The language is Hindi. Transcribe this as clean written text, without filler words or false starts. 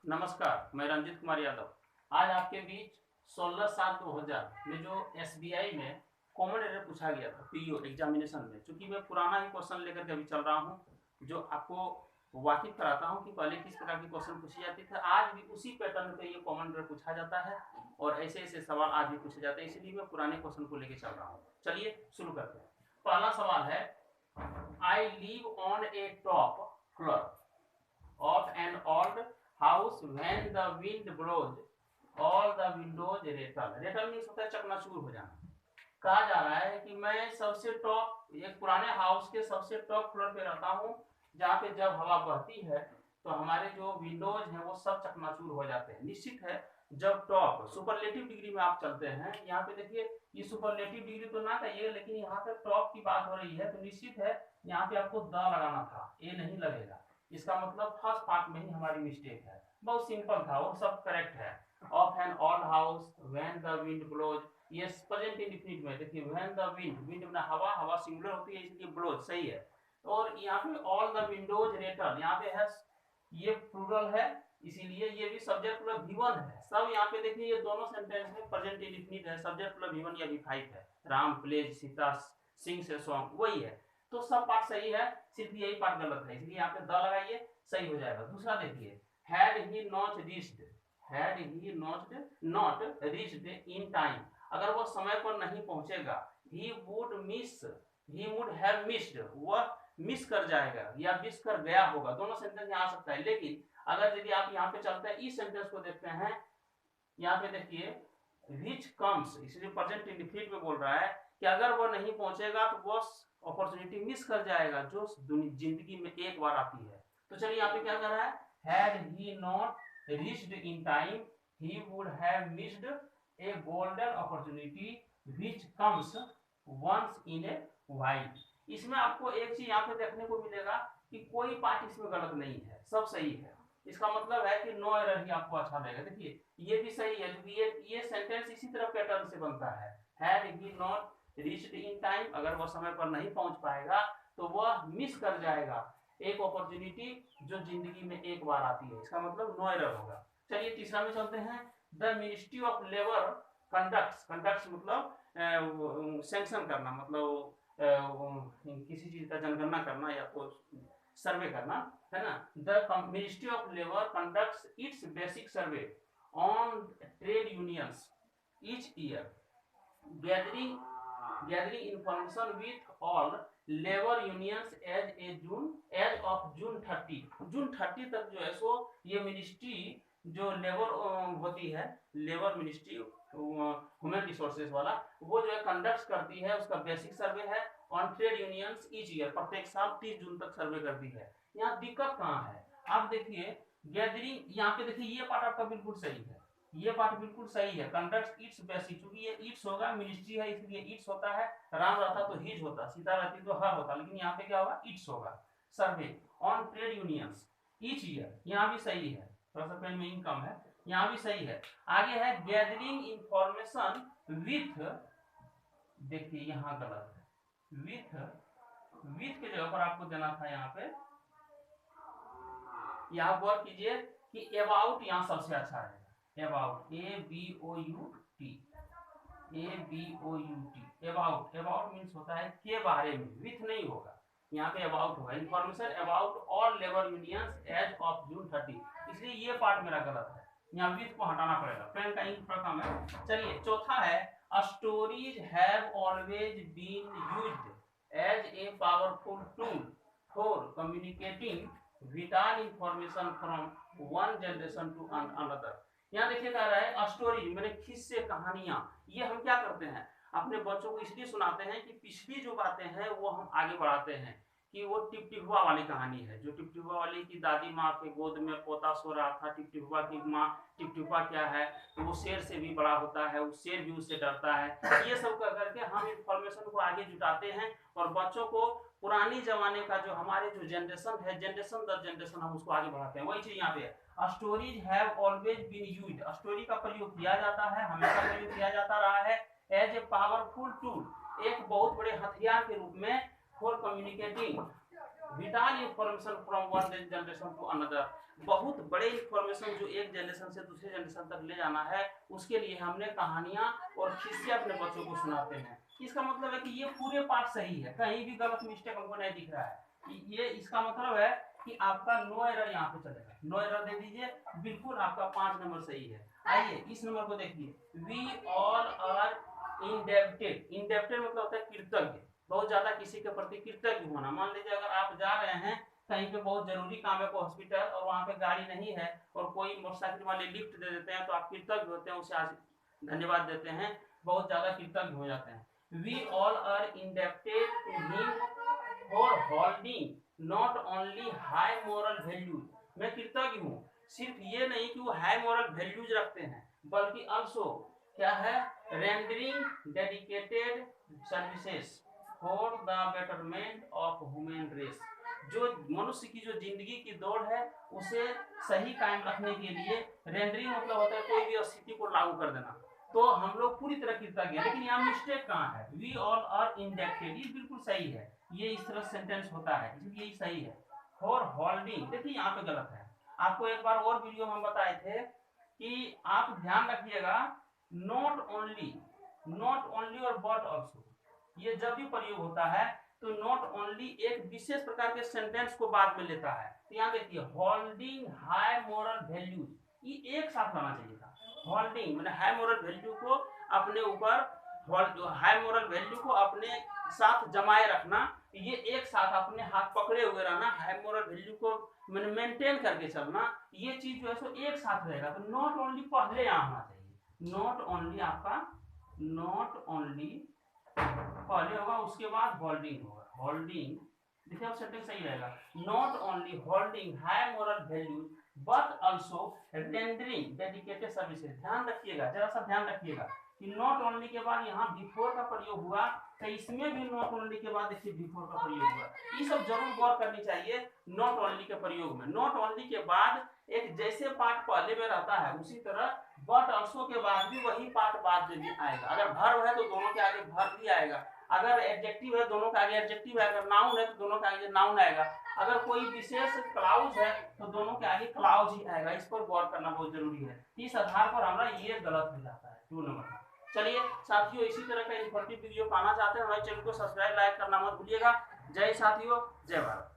नमस्कार, मैं रंजित कुमार यादव। आज आपके बीच 16/7/2000 में जो एसबीआई में कॉमन एरर पूछा गया था पीओ एग्जामिनेशन में, चूंकि मैं पुराना ही क्वेश्चन लेकर के अभी चल रहा हूं, जो आपको वाकिफ कराता हूं कि पहले किस प्रकार के क्वेश्चन पूछे जाते थे। आज भी उसी पैटर्न पे ये कॉमन एरर पूछा जाता है और ऐसे ऐसे सवाल आज भी पूछे जाते हैं, इसलिए मैं पुराने क्वेश्चन को लेकर चल रहा हूँ। चलिए शुरू करते हैं। पहला सवाल है, I leave on A top floor of an old house when the wind blows all the windows rattle। rattle means होता है चकनाचूर हो जाना। कहा जा रहा है कि मैं सबसे टॉप एक पुराने हाउस के सबसे टॉप फ्लोर पे रहता हूँ, जहाँ पे जब हवा बहती है तो हमारे जो विंडोज हैं वो सब चकनाचूर हो जाते हैं। निश्चित है, जब टॉप सुपरलेटिव डिग्री में आप चलते हैं, यहाँ पे देखिए ये सुपरलेटिव डिग्री तो ना कहिए, लेकिन यहाँ पे टॉप की बात हो रही है, तो निश्चित है यहाँ पे आपको द लगाना था, ए नहीं लगेगा। इसका मतलब फर्स्ट पार्ट में ही हमारी मिस्टेक है। बहुत सिंपल था, वो सब करेक्ट है। Of an old house when the wind blows, ये प्रेजेंट इंडेफिनिट में देखिए, व्हेन द विंड, विंड में हवा, हवा सिंगुलर होती है इसलिए ब्लोज सही है। और यहाँ पे ऑल द विंडोज रेटल, यहाँ पे है ये प्लूरल है, इसीलिए ये भी सब्जेक्ट प्लस V1 है। सब यहाँ पे देखिए ये दोनों सेंटेंस में प्रेजेंट इंडेफिनिट है, सब्जेक्ट प्लस V1 या V5 है। Ram plays Sita sings a song, वही है। तो सब पार्ट सही है, सिर्फ यही पार्ट गलत है, इसलिए यहाँ पे द लगाइए, सही हो जाएगा। दूसरा देखिए, had he not reached, had he not reached in time, अगर वो समय पर नहीं पहुंचेगा, he would miss, he would have missed, वह मिस कर जाएगा या मिस कर गया होगा। दोनों सेंटेंस यहाँ आ सकता है, लेकिन अगर यदि आप यहाँ पे चलते हैं इस सेंटेंस को देखते हैं, यहाँ पे देखिए विच कम्स, इसलिए प्रेजेंट इंडेफिनिट में बोल रहा है कि अगर वो नहीं पहुंचेगा तो वो अपॉर्चुनिटी मिस कर जाएगा जो जिंदगी में एक बार आती है। तो चलिए यहाँ पे क्या कर रहा है, had he not reached in time he would have missed a golden opportunity which comes once in a while. इसमें आपको एक चीज यहाँ पे देखने को मिलेगा कि कोई पार्ट इसमें गलत नहीं है, सब सही है। इसका मतलब है कि नो एरर ही आपको अच्छा लगेगा। देखिए ये भी सही है, क्योंकि ये सेंटेंस इसी तरह पैटर्न से बनता है। Had he not reached in time, अगर वह समय पर नहीं पहुंच पाएगा तो वह मिस कर जाएगा एक अपॉर्चुनिटी जो जिंदगी में एक बार आती है, इसका मतलब नो एरर होगा। चलिए तीसरा में चलते हैं। The ministry of labour conducts, conducts मतलब सैंक्शन करना, मतलब किसी चीज का जनगणना करना या तो सर्वे करना, है ना। The ministry of labour conducts it's basic survey on trade unions each year, gathering information with all labor unions as of June 30 तक जो है सो ये मिनिस्ट्री जो लेबर होती है, लेबर मिनिस्ट्री ह्यूमन रिसोर्सेज वाला, वो जो है कंडक्ट करती है, उसका बेसिक सर्वे है on trade unions each year, प्रत्येक साल 30 जून तक सर्वे करती है। यहाँ दिक्कत कहाँ है, आप देखिए गैदरिंग, यहाँ पे देखिए ये पार्ट आपका बिल्कुल सही है, ये पार्ट बिल्कुल सही है। कंडक्ट इट्स बेसिक, क्योंकि ये इट्स होगा, मिनिस्ट्री है इसलिए इट्स होता है। राम रहता तो हिज होता, सीता रहती तो हर होता, लेकिन यहाँ पे क्या होगा, इट्स होगा। सर्वे on trade unions each year, यहाँ भी सही है, थोड़ा सा पेन में इनकम है, यहाँ भी सही है। आगे है गैदरिंग इंफॉर्मेशन विथ, देखिए यहाँ गलत है, विथ के जगह पर आपको देना था यहाँ पे, यहाँ गौर कीजिए कि अबाउट यहाँ सबसे अच्छा है। About, ABOUT, about, about means होता है के बारे में, विथ नहीं होगा, यहाँ पे अबाउट होगा। Information about all labour unions as of June 30, इसलिए ये पार्ट मेरा गलत है, यहाँ विथ को हटाना पड़ेगा, पेन का इंक थोड़ा कम है। चलिए चौथा है, stories have always been used as a powerful tool for communicating vital information from one generation to another. यहाँ देखिए कह रहा है स्टोरी मैंने किस्से कहानियां, ये हम क्या करते हैं अपने बच्चों को इसलिए सुनाते हैं कि पिछली जो बातें हैं वो हम आगे बढ़ाते हैं। कि वो टिपटिपुआ वाली कहानी है, जो टिपटिपुआ वाली की दादी माँ के गोद में पोता सो रहा था, टिपटिपुआ की माँ, टिपटिपुआ क्या है तो वो शेर से भी बड़ा होता है, वो शेर भी उससे डरता है। ये सब कर करके हम इंफॉर्मेशन को आगे जुटाते हैं और बच्चों को पुरानी जमाने का जो हमारे जो जनरेशन है, जनरेशन दर जनरेशन हम उसको आगे बढ़ाते हैं। वही चीज यहाँ पे stories have always been used, story का प्रयोग किया जाता है, हमेशा प्रयोग किया जाता रहा है एज ए पावरफुल टूल, एक बहुत बड़े हथियार के रूप में, for communicating vital information from one generation to another, बहुत बड़े इंफॉर्मेशन जो एक जनरेशन से दूसरे जनरेशन तक ले जाना है, उसके लिए हमने कहानियां और किस्से अपने बच्चों को सुनाते हैं। इसका मतलब है कि ये पूरे पाठ सही है, कहीं भी गलत मिस्टेक हमको नहीं दिख रहा है। ये इसका मतलब है कि आपका नो एरर यहाँ पे चलेगा, नो एरर दे दीजिए, बिल्कुल आपका 5 नंबर सही है। आइए इस नंबर को देखिए, we all are indebted. Indebted मतलब होता है कृतज्ञ, बहुत ज्यादा किसी के प्रति कृतज्ञ होना। मान लीजिए अगर आप जा रहे हैं कहीं पे, बहुत जरूरी काम है, कोई हॉस्पिटल, और वहाँ पे गाड़ी नहीं है और कोई मोटरसाइकिल वाले लिफ्ट दे देते हैं, तो आप कृतज्ञ होते हैं, उसे आज धन्यवाद देते हैं, बहुत ज्यादा कृतज्ञ हो जाते हैं। We all are indebted to him for holding not only high moral values. मैं कृतज्ञ हूँ, सिर्फ ये नहीं कि वो हाई मोरल वैल्यूज रखते हैं, बल्कि अल्सो क्या है, rendering dedicated services for the betterment of human race. जो मनुष्य की जो जिंदगी की दौड़ है उसे सही कायम रखने के लिए, रेंडरिंग मतलब होता है कोई भी स्थिति को लागू कर देना, तो हम लोग पूरी तरह कृतज्ञ हैं। लेकिन यहाँ मिस्टेक कहाँ है, वी ऑल आर इंडेप्टेड, ये बिल्कुल सही है, ये इस तरह सेंटेंस होता है, इसलिए यही सही है। फॉर होल्डिंग, देखिए यहाँ पे गलत है। आपको एक बार और वीडियो में हम बताए थे कि आप ध्यान रखिएगा, नॉट ओनली और बट ऑल्सो, ये जब भी प्रयोग होता है तो नॉट ओनली एक विशेष प्रकार के सेंटेंस को बाद में लेता है। तो यहाँ देखिए, होल्डिंग हाई मोरल वैल्यूज, ये एक साथ लाना चाहिए था। होल्डिंग मैंने हाई मोरल वैल्यू को अपने ऊपर, हाई मोरल वैल्यू को अपने साथ जमाए रखना, ये एक साथ अपने हाथ पकड़े हुए रहना, हाई मोरल वैल्यू को मैंने मेंटेन करके चलना, ये चीज जो है सो एक साथ रहेगा। तो नॉट ओनली पहले यहाँ होना चाहिए, नॉट ओनली आपका, नॉट ओनली पहले होगा, उसके बाद होल्डिंग होगा, होल्डिंग, देखिए अब सेंटेंस सही रहेगा, not only holding high moral value but also rendering dedicated services. ध्यान रखिएगा, जरा सा ध्यान रखिएगा कि नॉट ओनली के बाद यहाँ बिफोर का प्रयोग हुआ, तो इसमें भी नॉट ओनली के बाद देखिए बिफोर का प्रयोग हुआ। ये सब जरूर गौर करनी चाहिए नॉट ओनली के प्रयोग में। नॉट ओनली के बाद एक जैसे पार्ट पहले में रहता है, उसी तरह बट आल्सो के बाद भी वही पार्ट बाद में भी आएगा। अगर वर्ब है तो दोनों के आगे वर्ब भी आएगा, अगर एडजेक्टिव है दोनों के आगे एडजेक्टिव है, अगर नाउन है तो दोनों के आगे नाउन आएगा, अगर कोई विशेष क्लाउज है तो दोनों के आगे क्लाउज ही आएगा। इस पर गौर करना बहुत जरूरी है। इस आधार पर हमारा ये गलत हो जाता है 2 नंबर। चलिए साथियों, इसी तरह का इंफॉर्मेटिव वीडियो पाना चाहते हैं, हमारे चैनल को सब्सक्राइब लाइक करना मत भूलिएगा। जय साथियों, जय भारत।